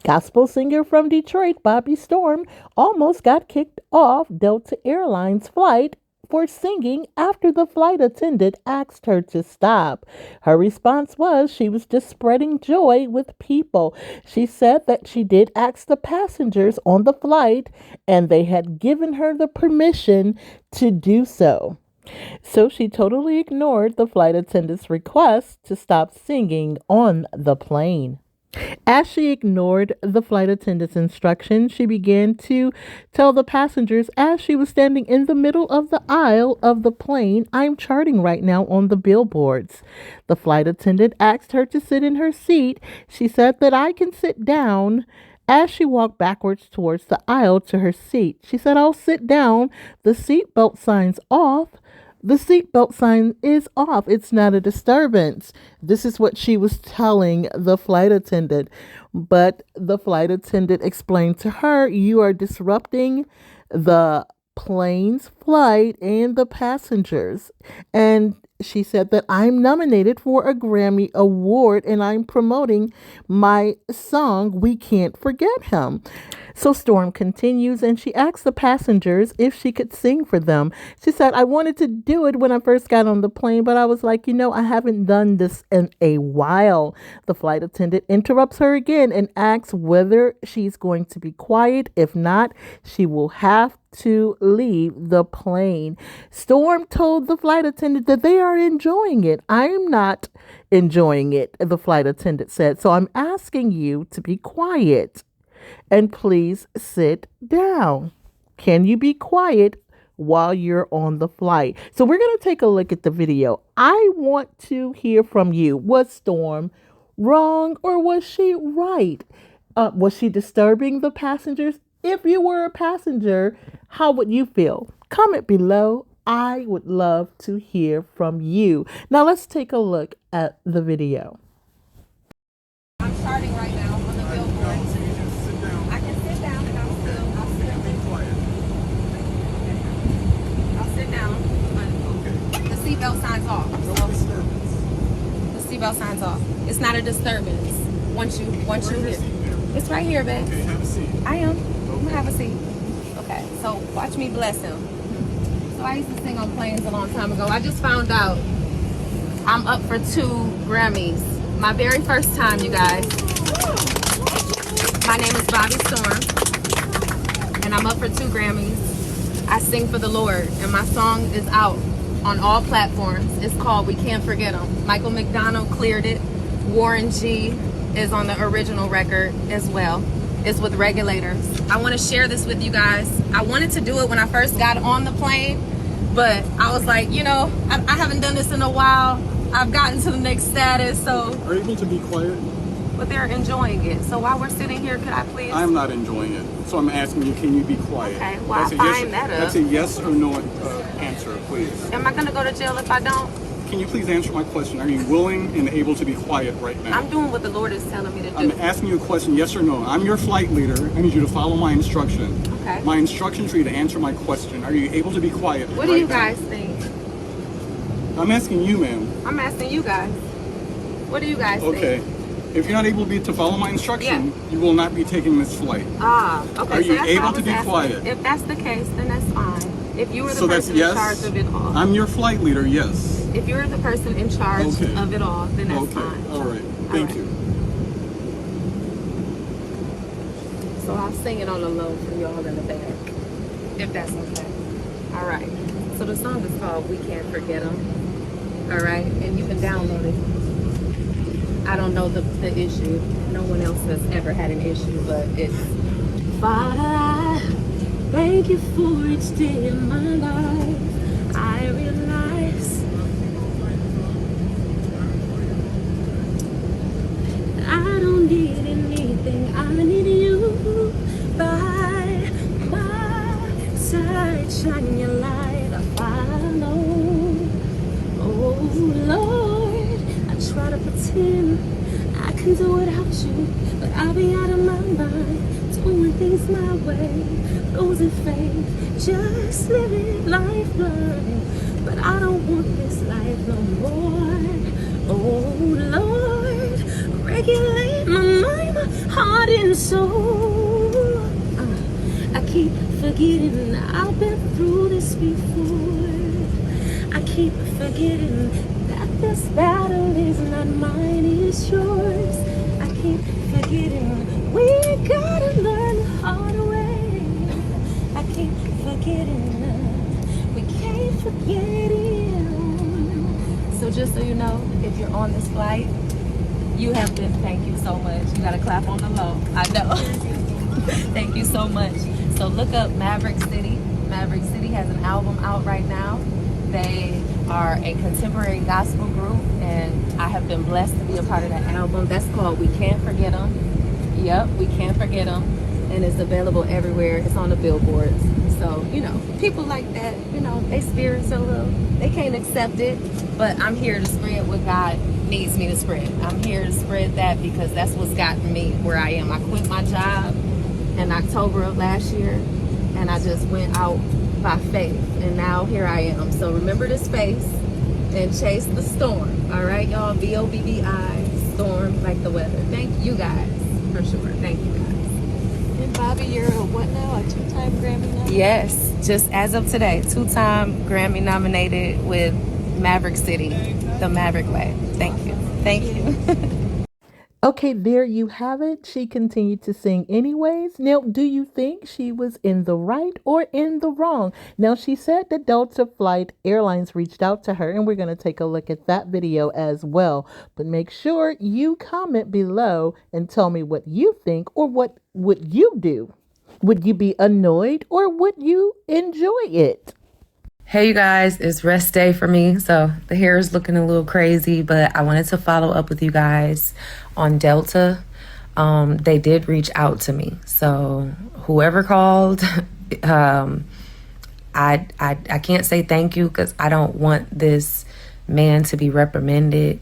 Gospel singer from Detroit, Bobbi Storm, almost got kicked off Delta Airlines flight for singing after the flight attendant asked her to stop. Her response was she was just spreading joy with people. She said that she did ask the passengers on the flight and they had given her the permission to do so. So she totally ignored the flight attendant's request to stop singing on the plane. As she ignored the flight attendant's instructions, she began to tell the passengers as she was standing in the middle of the aisle of the plane, "I'm charting right now on the billboards." The flight attendant asked her to sit in her seat. She said that I can sit down. As she walked backwards towards the aisle to her seat, she said, "I'll sit down. The seatbelt sign's off." The seatbelt sign is off. It's not a disturbance. This is what she was telling the flight attendant. But the flight attendant explained to her, "You are disrupting the plane's flight and the passengers." And she said that I'm nominated for a Grammy Award and I'm promoting my song, "We Can't Forget Him." So Storm continues and she asked the passengers if she could sing for them. She said, "I wanted to do it when I first got on the plane, but I was like, I haven't done this in a while." The flight attendant interrupts her again and asks whether she's going to be quiet. If not, she will have to leave the plane. Storm told the flight attendant that they are enjoying it. "I'm not enjoying it," the flight attendant said. "So I'm asking you to be quiet and please sit down. Can you be quiet while you're on the flight?" So we're going to take a look at the video. I want to hear from you. Was Storm wrong or was she right? Was she disturbing the passengers? If you were a passenger, how would you feel? Comment below. I would love to hear from you. Now let's take a look at the video. I'm starting right now on the billboard. I can sit down and I'll sit down, but the seatbelt sign's off. So the seatbelt sign's off. It's not a disturbance. Once you hear, it's right here, babe. Okay, have a seat. I am. I'm gonna have a seat. Okay, so watch me bless him. So I used to sing on planes a long time ago. I just found out I'm up for 2 Grammys. My very first time, you guys. My name is Bobbi Storm, and I'm up for 2 Grammys. I sing for the Lord, and my song is out on all platforms. It's called "We Can't Forget Him." Michael McDonald cleared it. Warren G is on the original record as well. It's with Regulators. I want to share this with you guys. I wanted to do it when I first got on the plane, but I was like, I haven't done this in a while. I've gotten to the next status, so. Are you able to be quiet? But they're enjoying it. So while we're sitting here, could I please? I'm not enjoying it. So I'm asking you, can you be quiet? Okay, well, I'll find that up. That's a yes or no answer, please. Am I going to go to jail if I don't? Can you please answer my question? Are you willing and able to be quiet right now? I'm doing what the Lord is telling me to do. I'm asking you a question, yes or no. I'm your flight leader. I need you to follow my instruction. Okay. My instruction for you to answer my question. Are you able to be quiet What right do you now? guys think? I'm asking you, ma'am. I'm asking you guys. What do you guys Okay. think? If you're not able to follow my instruction, you will not be taking this flight. Ah, okay. Are you that's able what I to was be asking. quiet? If that's the case, then that's fine. If you were the So that's person yes? in charge of it all. I'm your flight leader, yes. If you're the person in charge Okay. of it all, then that's Okay, fine. all right. Thank you. So I'll sing it on the low for y'all in the back, if that's okay. All right. So the song is called "We Can't Forget Him." All right, and you can download it. I don't know the issue. No one else has ever had an issue, but it's. Father, I thank you for each day in my life. I realize I don't need anything. I need you by my side. Shine your light. I follow. Oh Lord, I try to pretend I can do without you, but I'll be out of my mind, doing things my way, losing faith, just living life blind. But I don't want this life no more. Oh Lord, regulate my mind, my heart heart and soul. I keep forgetting I've been through this before. I keep forgetting that this battle is not mine, it's yours. I keep forgetting we gotta learn the hard way. I keep forgetting we can't forget it. So just so you know, if you're on this flight, you have been, thank you so much. You gotta clap on the low. I know. Thank you so much. So look up Maverick City. Maverick City has an album out right now. They are a contemporary gospel group, and I have been blessed to be a part of that album. That's called We Can't Forget Them. Yep, We Can't Forget Them. And it's available everywhere. It's on the billboards. So, you know, people like that, you know, they spirits a little, they can't accept it, but I'm here to spread what God needs me to spread. I'm here to spread that because that's what's gotten me where I am. I quit my job in October of last year, and I just went out by faith, and now here I am. So remember this space and chase the storm. All right, y'all. Bobbi, storm like the weather. Thank you guys for sure. Thank you guys. And Bobbi, you're a what now? A 2-time Grammy nominated? Yes, just as of today, 2-time Grammy nominated with Maverick City, the Maverick way. Thank you. Thank you. Okay, there you have it. She continued to sing anyways. Now, do you think she was in the right or in the wrong? Now, she said that Delta Flight Airlines reached out to her, and we're going to take a look at that video as well. But make sure you comment below and tell me what you think, or what would you do? Would you be annoyed or would you enjoy it? Hey you guys, it's rest day for me, so the hair is looking a little crazy, but I wanted to follow up with you guys on Delta. They did reach out to me, so whoever called, I can't say thank you because I don't want this man to be reprimanded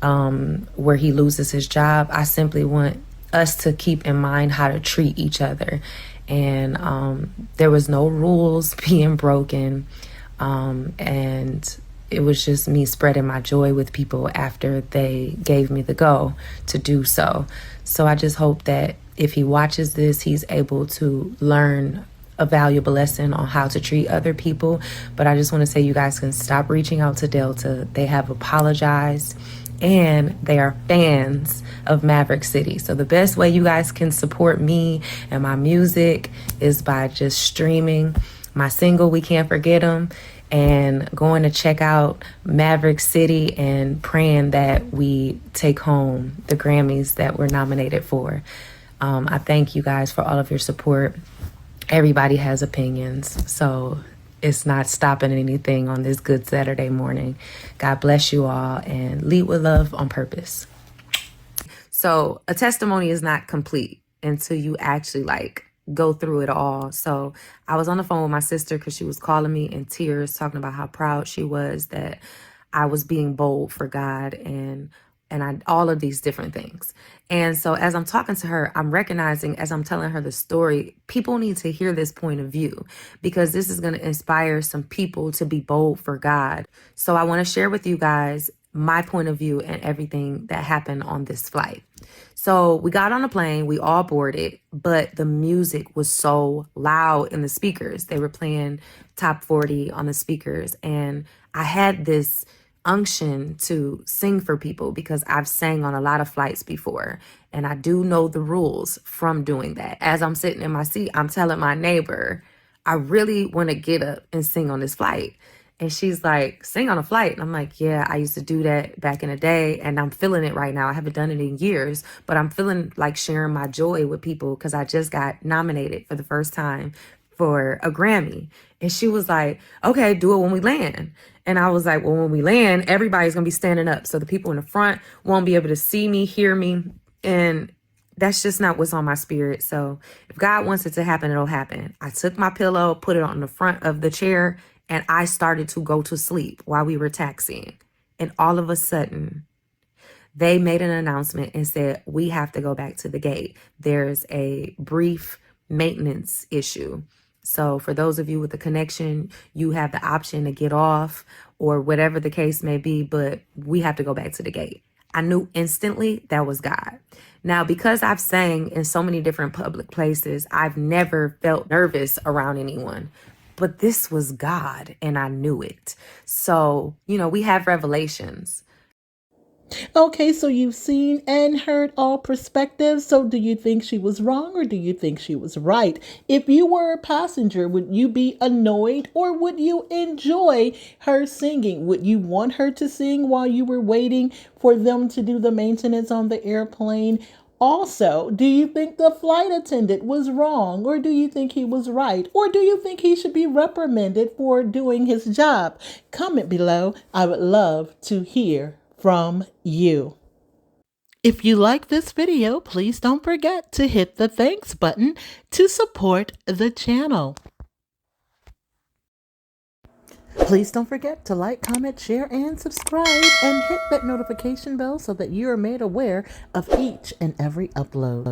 where he loses his job. I simply want us to keep in mind how to treat each other, and there was no rules being broken. And it was just me spreading my joy with people after they gave me the go to do so. So I just hope that if he watches this, he's able to learn a valuable lesson on how to treat other people. But I just want to say you guys can stop reaching out to Delta. They have apologized, and they are fans of Maverick City. So the best way you guys can support me and my music is by just streaming my single, We Can't Forget Them, and going to check out Maverick City and praying that we take home the Grammys that we're nominated for. I thank you guys for all of your support. Everybody has opinions, so it's not stopping anything on this good Saturday morning. God bless you all, and lead with love on purpose. So a testimony is not complete until you actually go through it all. So I was on the phone with my sister because she was calling me in tears, talking about how proud she was that I was being bold for God and all of these different things. And so as I'm talking to her, I'm recognizing, as I'm telling her the story, people need to hear this point of view because this is going to inspire some people to be bold for God. So I want to share with you guys my point of view and everything that happened on this flight. So we got on a plane, we all boarded, but the music was so loud in the speakers. They were playing top 40 on the speakers. And I had this unction to sing for people because I've sang on a lot of flights before. And I do know the rules from doing that. As I'm sitting in my seat, I'm telling my neighbor, I really want to get up and sing on this flight. And she's like, sing on a flight. And I'm like, yeah, I used to do that back in the day. And I'm feeling it right now. I haven't done it in years, but I'm feeling like sharing my joy with people because I just got nominated for the first time for a Grammy. And she was like, okay, do it when we land. And I was like, well, when we land, everybody's going to be standing up. So the people in the front won't be able to see me, hear me. And that's just not what's on my spirit. So if God wants it to happen, it'll happen. I took my pillow, put it on the front of the chair, and I started to go to sleep while we were taxiing. And all of a sudden, they made an announcement and said, we have to go back to the gate. There's a brief maintenance issue. So for those of you with a connection, you have the option to get off or whatever the case may be, but we have to go back to the gate. I knew instantly that was God. Now, because I've sang in so many different public places, I've never felt nervous around anyone. But this was God, and I knew it. So, we have revelations. Okay, so you've seen and heard all perspectives. So do you think she was wrong or do you think she was right? If you were a passenger, would you be annoyed or would you enjoy her singing? Would you want her to sing while you were waiting for them to do the maintenance on the airplane? Also, do you think the flight attendant was wrong or do you think he was right? Or do you think he should be reprimanded for doing his job? Comment below. I would love to hear from you. If you like this video, please don't forget to hit the thanks button to support the channel. Please don't forget to like, comment, share, and subscribe, and hit that notification bell so that you are made aware of each and every upload.